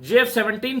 JF-17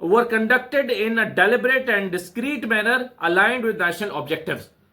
were conducted in a deliberate and discreet manner aligned with national objectives।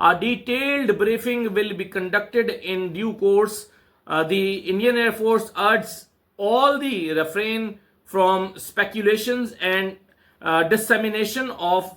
a detailed briefing will be conducted in due course। The Indian Air Force urges all the refrain from speculations and dissemination of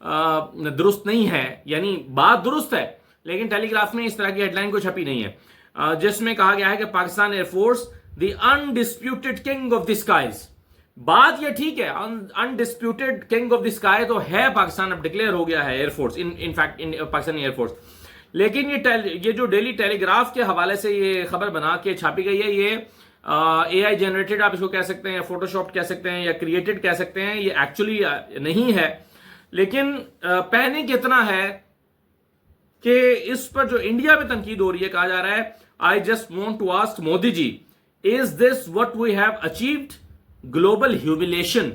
درست نہیں ہے، یعنی بات درست ہے لیکن ٹیلی graph میں اس طرح کی ہیڈ لائن کو چھپی نہیں ہے، جس میں کہا گیا ہے کہ Pakistan air force the undisputed king of the skies. بات یہ ٹھیک ہے، undisputed king of the sky تو ہے، پاکستان اب ڈکلیئر ہو گیا ہے air force, in fact Pakistani air force. لیکن یہ جو ڈیلی ٹیلی گراف کے حوالے سے یہ خبر بنا کے چھاپی گئی ہے، یہ اے آئی جنریٹڈ آپ اس کو کہہ سکتے ہیں، یا فوٹو شاپ کہہ سکتے ہیں، یا کریٹڈ کہہ سکتے ہیں، یہ ایکچولی نہیں ہے. لیکن پینک اتنا ہے کہ اس پر جو انڈیا میں تنقید ہو رہی ہے، کہا جا رہا ہے I just want to ask Modi ji is this what we have achieved global humiliation.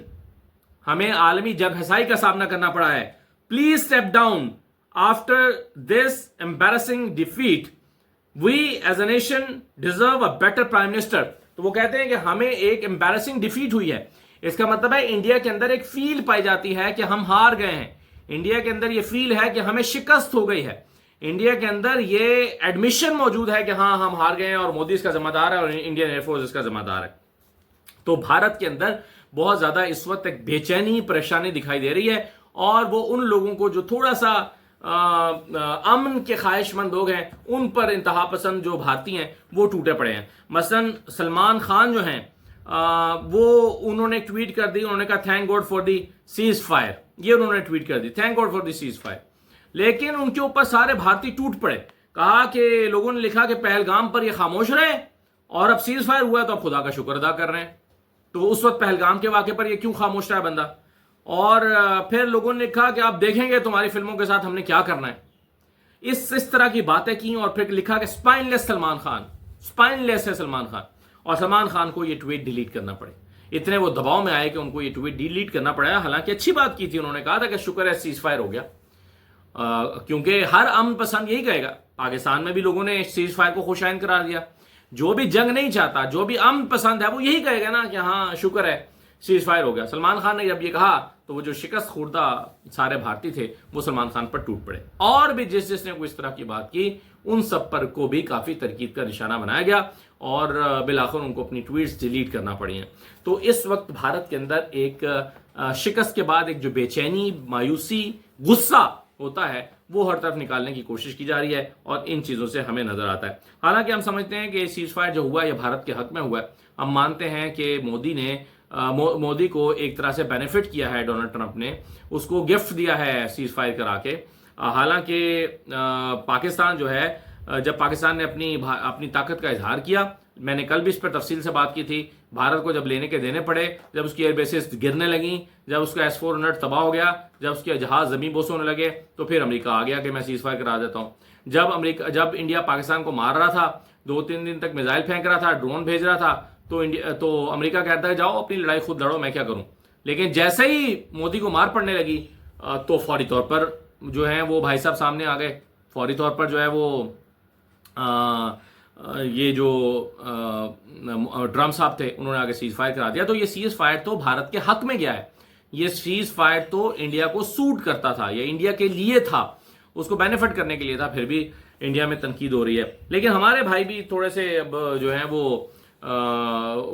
ہمیں عالمی جگ ہسائی کا سامنا کرنا پڑا ہے. Please step down after this embarrassing defeat. We as a nation deserve a better prime minister. تو وہ کہتے ہیں کہ ہمیں ایک embarrassing defeat ہوئی ہے. اس کا مطلب ہے انڈیا کے اندر ایک فیل پائی جاتی ہے کہ ہم ہار گئے ہیں. انڈیا کے اندر یہ فیل ہے کہ ہمیں شکست ہو گئی ہے. انڈیا کے اندر یہ ایڈمیشن موجود ہے کہ ہاں ہم ہار گئے ہیں اور مودی اس کا ذمہ دار ہے اور انڈین ایئر فورس اس کا ذمہ دار ہے. تو بھارت کے اندر بہت زیادہ اس وقت ایک بے چینی پریشانی دکھائی دے رہی ہے، اور وہ ان لوگوں کو جو تھوڑا سا امن کے خواہش مند لوگ ہیں ان پر انتہا پسند جو بھارتی ہیں وہ ٹوٹے پڑے ہیں. مثلا سلمان خان جو ہیں وہ انہوں نے ٹویٹ کر دی، انہوں نے کہا thank God for the ceasefire. یہ انہوں نے ٹویٹ کر دی thank God for the ceasefire. لیکن ان کے اوپر سارے بھارتی ٹوٹ پڑے. کہا کہ لوگوں نے لکھا کہ پہلگام پر یہ خاموش رہے اور اب سیز فائر ہوا ہے تو اب خدا کا شکر ادا کر رہے ہیں. تو اس وقت پہلگام کے واقعے پر یہ کیوں خاموش رہا ہے بندہ؟ اور پھر لوگوں نے کہا کہ آپ دیکھیں گے تمہاری فلموں کے ساتھ ہم نے کیا کرنا ہے. اس طرح کی باتیں کی اور پھر لکھا کہ سپائن لیس سلمان خان، سپائن لیس ہے سلمان خان. اور سلمان خان کو یہ ٹویٹ ڈیلیٹ کرنا پڑے. اتنے وہ دباؤ میں آئے کہ ان کو یہ ٹویٹ ڈیلیٹ کرنا پڑا. حالانکہ اچھی بات کی تھی، انہوں نے کہا تھا کہ شکر ہے سیز فائر ہو گیا، کیونکہ ہر امن پسند یہی کہے گا. پاکستان میں بھی لوگوں نے سیز فائر کو خوش آئند قرار دیا. جو بھی جنگ نہیں چاہتا، جو بھی امن پسند ہے، وہ یہی کہے گا نا کہ ہاں شکر ہے سیز فائر ہو گیا. سلمان خان نے جب یہ کہا تو وہ جو شکست خوردہ سارے بھارتی تھے وہ سلمان خان پر ٹوٹ پڑے. اور بھی جس نے کوئی اس طرح کی بات کی ان سب پر کو بھی کافی تنقید کا نشانہ بنایا گیا اور بالآخر ان کو اپنی ٹویٹس ڈیلیٹ کرنا پڑی ہیں. تو اس وقت بھارت کے اندر ایک شکست کے بعد ایک جو بے چینی، مایوسی، غصہ ہوتا ہے وہ ہر طرف نکالنے کی کوشش کی جا رہی ہے، اور ان چیزوں سے ہمیں نظر آتا ہے. حالانکہ ہم سمجھتے ہیں کہ سیز فائر جو ہوا یہ بھارت کے حق میں ہوا ہے. ہم مانتے ہیں کہ مودی کو ایک طرح سے بینیفٹ کیا ہے ڈونلڈ ٹرمپ نے، اس کو گفٹ دیا ہے سیز فائر کرا کے. حالانکہ پاکستان جو ہے، جب پاکستان نے اپنی طاقت کا اظہار کیا، میں نے کل بھی اس پر تفصیل سے بات کی تھی، بھارت کو جب لینے کے دینے پڑے، جب اس کی ایئر بیسز گرنے لگیں، جب اس کا S-400 تباہ ہو گیا، جب اس کے جہاز زمین بوس ہونے لگے، تو پھر امریکہ آ گیا کہ میں سیز فائر کرا دیتا ہوں. جب انڈیا پاکستان کو مار رہا تھا، 2-3 دن تک میزائل پھینک رہا تھا، ڈرون بھیج رہا تھا، تو امریکہ کہتا ہے جاؤ اپنی لڑائی خود لڑو، میں کیا کروں. لیکن جیسے ہی مودی کو مار پڑنے لگی تو فوری طور پر جو ہیں وہ بھائی صاحب سامنے آ گئے. فوری طور پر جو ہے وہ یہ جو ٹرمپ صاحب تھے انہوں نے آگے سیز فائر کرا دیا. تو یہ سیز فائر تو بھارت کے حق میں گیا ہے. یہ سیز فائر تو انڈیا کو سوٹ کرتا تھا، یہ انڈیا کے لیے تھا، اس کو بینیفٹ کرنے کے لیے تھا. پھر بھی انڈیا میں تنقید ہو رہی ہے. لیکن ہمارے بھائی بھی تھوڑے سے اب جو ہیں وہ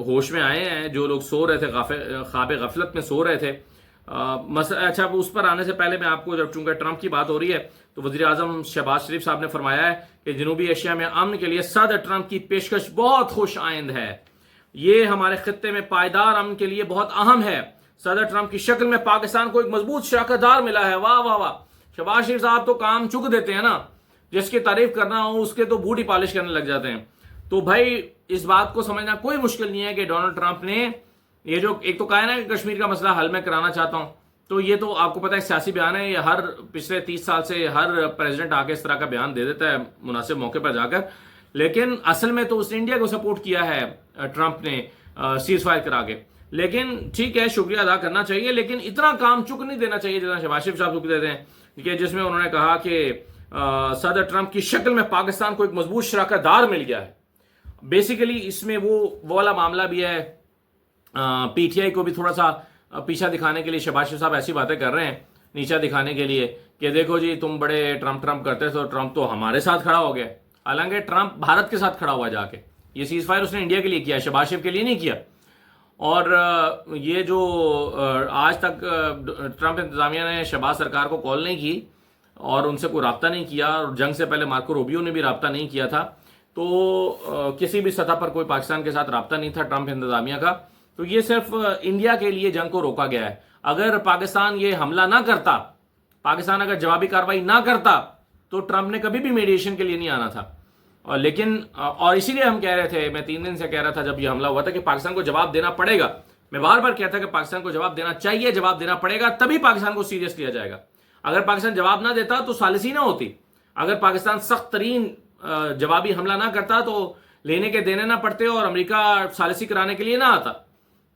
ہوش میں آئے ہیں. جو لوگ سو رہے تھے، خواب غفلت میں سو رہے تھے. اچھا، اس پر آنے سے پہلے میں آپ کو، جب چونکہ ٹرمپ کی بات ہو رہی ہے، تو وزیر اعظم شہباز شریف صاحب نے فرمایا ہے کہ جنوبی ایشیا میں امن کے لیے صدر ٹرمپ کی پیشکش بہت خوش آئند ہے. یہ ہمارے خطے میں پائیدار امن کے لیے بہت اہم ہے. صدر ٹرمپ کی شکل میں پاکستان کو ایک مضبوط شراکت دار ملا ہے. واہ واہ واہ. شہباز شریف صاحب تو کام چک دیتے ہیں نا، جس کی تعریف کرنا ہو اس کے تو بوٹی پالش کرنے لگ جاتے ہیں. تو بھائی اس بات کو سمجھنا کوئی مشکل نہیں ہے کہ ڈونلڈ ٹرمپ نے یہ جو ایک تو کہا نا کہ کشمیر کا مسئلہ حل میں کرانا چاہتا ہوں، تو یہ تو آپ کو پتہ ہے سیاسی بیان ہے. یہ ہر پچھلے 30 سال سے ہر پریزیڈنٹ آ کے اس طرح کا بیان دے دیتا ہے مناسب موقع پر جا کر. لیکن اصل میں تو اس نے انڈیا کو سپورٹ کیا ہے ٹرمپ نے سیز فائر کرا کے. لیکن ٹھیک ہے، شکریہ ادا کرنا چاہیے، لیکن اتنا کام چک نہیں دینا چاہیے جتنا شہباز شریف صاحب چک دیتے ہیں، کہ جس میں انہوں نے کہا کہ صدر ٹرمپ کی شکل میں پاکستان کو ایک مضبوط شراکت دار مل گیا ہے. بیسیکلی اس میں وہ والا معاملہ بھی ہے. پی ٹی آئی کو بھی تھوڑا سا پیچھا دکھانے کے لیے شہباز شریف صاحب ایسی باتیں کر رہے ہیں، نیچا دکھانے کے لیے کہ دیکھو جی تم بڑے ٹرمپ کرتے تھے، ٹرمپ تو ہمارے ساتھ کھڑا ہو گیا. حالانکہ ٹرمپ بھارت کے ساتھ کھڑا ہوا جا کے. یہ سیز فائر اس نے انڈیا کے لیے کیا، شہباز شریف کے لیے نہیں کیا. اور یہ جو آج تک ٹرمپ انتظامیہ نے شہباز سرکار کو کال نہیں کی اور ان سے کوئی رابطہ نہیں کیا، اور جنگ سے پہلے مارکو روبیو نے بھی رابطہ نہیں کیا تھا، تو کسی بھی سطح پر کوئی پاکستان کے ساتھ رابطہ نہیں تھا ٹرمپ انتظامیہ کا. تو یہ صرف انڈیا کے لیے جنگ کو روکا گیا ہے. اگر پاکستان یہ حملہ نہ کرتا، پاکستان اگر جوابی کارروائی نہ کرتا، تو ٹرمپ نے کبھی بھی میڈیشن کے لیے نہیں آنا تھا. لیکن اور اسی لیے ہم کہہ رہے تھے، میں 3 دن سے کہہ رہا تھا جب یہ حملہ ہوا تھا، کہ پاکستان کو جواب دینا پڑے گا. میں بار بار کہتا کہ پاکستان کو جواب دینا چاہیے، جواب دینا پڑے گا، تبھی پاکستان کو سیریس لیا جائے گا. اگر پاکستان جواب نہ دیتا تو ثالثی نہ ہوتی. اگر پاکستان سخت ترین جوابی حملہ نہ کرتا تو لینے کے دینے نہ پڑتے اور امریکہ ثالثی کرانے کے لیے نہ آتا.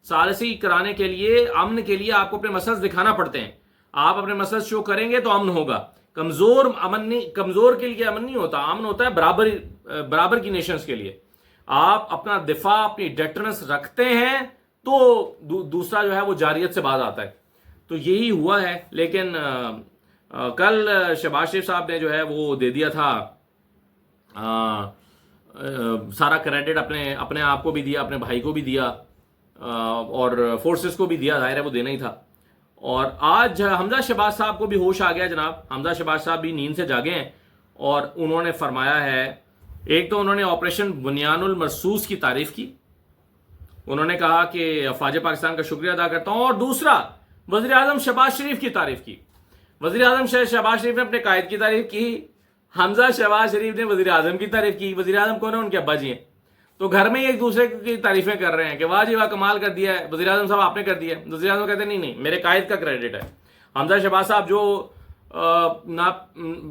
ثالثی کرانے کے لیے، امن کے لیے آپ کو اپنے مسلز دکھانا پڑتے ہیں. آپ اپنے مسلز شو کریں گے تو امن ہوگا. کمزور کے لیے امن نہیں ہوتا، امن ہوتا ہے برابر کی نیشنز کے لیے. آپ اپنا دفاع، اپنی ڈیٹرنس رکھتے ہیں تو دوسرا جو ہے وہ جاریت سے باز آتا ہے. تو یہی ہوا ہے. لیکن کل شہباز شریف صاحب نے جو ہے وہ دے دیا تھا سارا کریڈٹ، اپنے آپ کو بھی دیا، اپنے بھائی کو بھی دیا، اور فورسز کو بھی دیا. ظاہر ہے وہ دینا ہی تھا. اور آج حمزہ شہباز صاحب کو بھی ہوش آ گیا جناب. حمزہ شہباز صاحب بھی نیند سے جاگے ہیں اور انہوں نے فرمایا ہے، ایک تو انہوں نے آپریشن بنیان المرصوص کی تعریف کی. انہوں نے کہا کہ افواج پاکستان کا شکریہ ادا کرتا ہوں. اور دوسرا، وزیر اعظم شہباز شریف کی تعریف کی. وزیر اعظم شہباز شریف نے اپنے قائد کی تعریف کی، حمزہ شہباز شریف نے وزیر اعظم کی تعریف کی. وزیر اعظم کون ہے؟ ان کے ابا جی ہیں. تو گھر میں ہی ایک دوسرے کی تعریفیں کر رہے ہیں کہ واہ جی واہ، کمال کر دیا ہے وزیر اعظم صاحب، آپ نے کر دیا. وزیر اعظم کہتے ہیں نہیں میرے قائد کا کریڈٹ ہے. حمزہ شہباز صاحب جو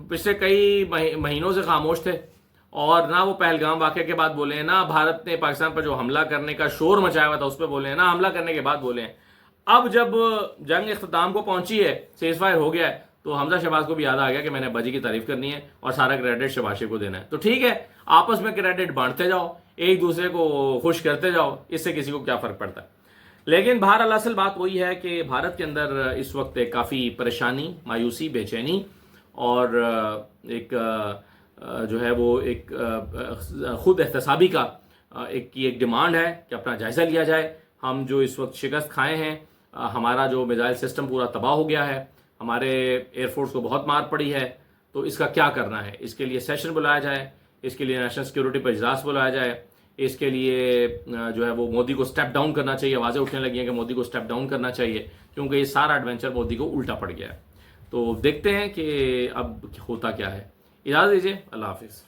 پچھلے کئی مہینوں سے خاموش تھے، اور نہ وہ پہلگام واقعے کے بعد بولے ہیں، نہ بھارت نے پاکستان پر جو حملہ کرنے کا شور مچایا ہوا تھا اس پہ بولے ہیں، نہ حملہ کرنے کے بعد بولے ہیں. اب جب جنگ اختتام کو پہنچی ہے، سیز فائر ہو گیا ہے، تو حمزہ شہباز کو بھی یاد آ گیا کہ میں نے ابا جی کی تعریف کرنی ہے اور سارا کریڈٹ شہباز شریف کو دینا ہے. تو ٹھیک ہے، آپس میں کریڈٹ بانٹتے جاؤ، ایک دوسرے کو خوش کرتے جاؤ، اس سے کسی کو کیا فرق پڑتا ہے. لیکن بہرحال اصل بات وہی ہے کہ بھارت کے اندر اس وقت کافی پریشانی، مایوسی، بے چینی، اور ایک جو ہے وہ ایک خود احتسابی کا ایک ڈیمانڈ ہے کہ اپنا جائزہ لیا جائے. ہم جو اس وقت شکست کھائے ہیں، ہمارا جو میزائل سسٹم پورا تباہ ہو گیا ہے، ہمارے ایئر فورس کو بہت مار پڑی ہے، تو اس کا کیا کرنا ہے. اس کے لیے سیشن بلایا جائے، اس کے لیے نیشنل سیکیورٹی پر اجلاس بلایا جائے. اس کے لیے جو ہے وہ مودی کو سٹیپ ڈاؤن کرنا چاہیے. آوازیں اٹھنے لگی ہیں کہ مودی کو سٹیپ ڈاؤن کرنا چاہیے، کیونکہ یہ سارا ایڈونچر مودی کو الٹا پڑ گیا ہے. تو دیکھتے ہیں کہ اب ہوتا کیا ہے. اجازت دیجیے، اللہ حافظ.